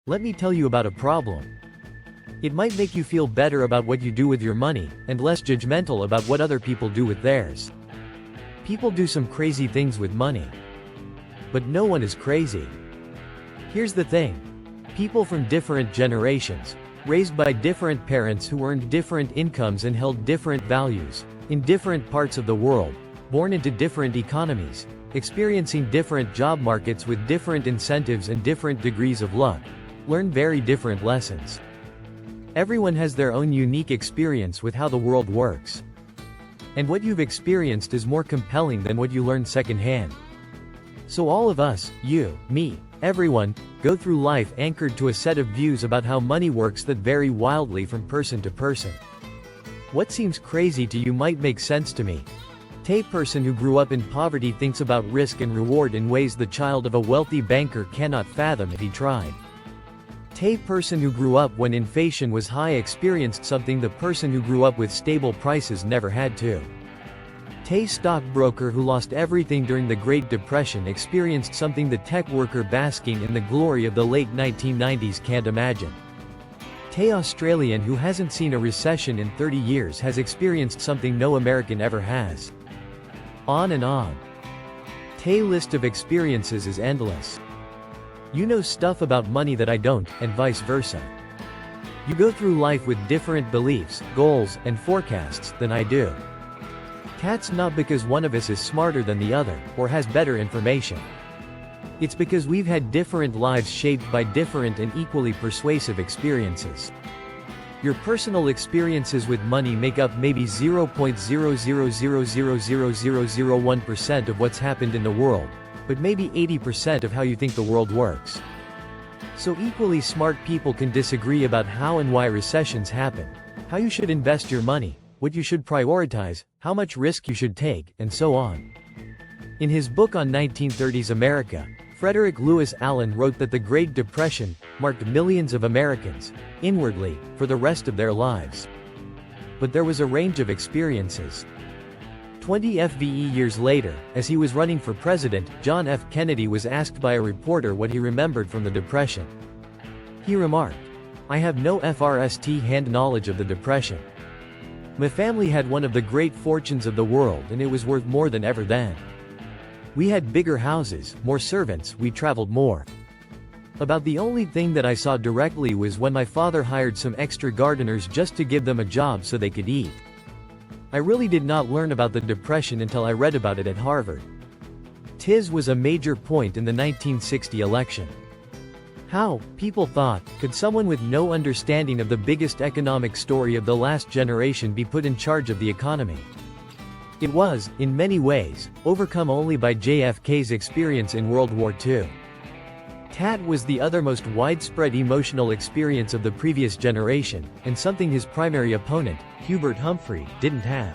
Let me tell you about a problem. It might make you feel better about what you do with your money, and less judgmental about what other people do with theirs. People do some crazy things with money. But no one is crazy. Here's the thing. People from different generations, raised by different parents who earned different incomes and held different values, in different parts of the world, born into different economies, experiencing different job markets with different incentives and different degrees of luck, learn very different lessons. Everyone has their own unique experience with how the world works. And what you've experienced is more compelling than what you learned secondhand. So all of us, you, me, everyone, go through life anchored to a set of views about how money works that vary wildly from person to person. What seems crazy to you might make sense to me. A person who grew up in poverty thinks about risk and reward in ways the child of a wealthy banker cannot fathom if he tried. A person who grew up when inflation was high experienced something the person who grew up with stable prices never had to. A stockbroker who lost everything during the Great Depression experienced something the tech worker basking in the glory of the late 1990s can't imagine. A Australian who hasn't seen a recession in 30 years has experienced something no American ever has. On and on. A list of experiences is endless. You know stuff about money that I don't, and vice versa. You go through life with different beliefs, goals, and forecasts than I do. That's not because one of us is smarter than the other, or has better information. It's because we've had different lives shaped by different and equally persuasive experiences. Your personal experiences with money make up maybe 0.000000001% of what's happened in the world, but maybe 80% of how you think the world works. So equally smart people can disagree about how and why recessions happen, how you should invest your money, what you should prioritize, how much risk you should take, and so on. In his book on 1930s America, Frederick Lewis Allen wrote that the Great Depression marked millions of Americans, inwardly, for the rest of their lives. But there was a range of experiences. 20 FVE years later, as he was running for president, John F. Kennedy was asked by a reporter what he remembered from the Depression. He remarked, "I have no first-hand knowledge of the Depression. My family had one of the great fortunes of the world and it was worth more than ever then. We had bigger houses, more servants, we traveled more. About the only thing that I saw directly was when my father hired some extra gardeners just to give them a job so they could eat. I really did not learn about the Depression until I read about it at Harvard." Tis was a major point in the 1960 election. How, people thought, could someone with no understanding of the biggest economic story of the last generation be put in charge of the economy? It was, in many ways, overcome only by JFK's experience in World War II. That was the other most widespread emotional experience of the previous generation, and something his primary opponent, Hubert Humphrey, didn't have.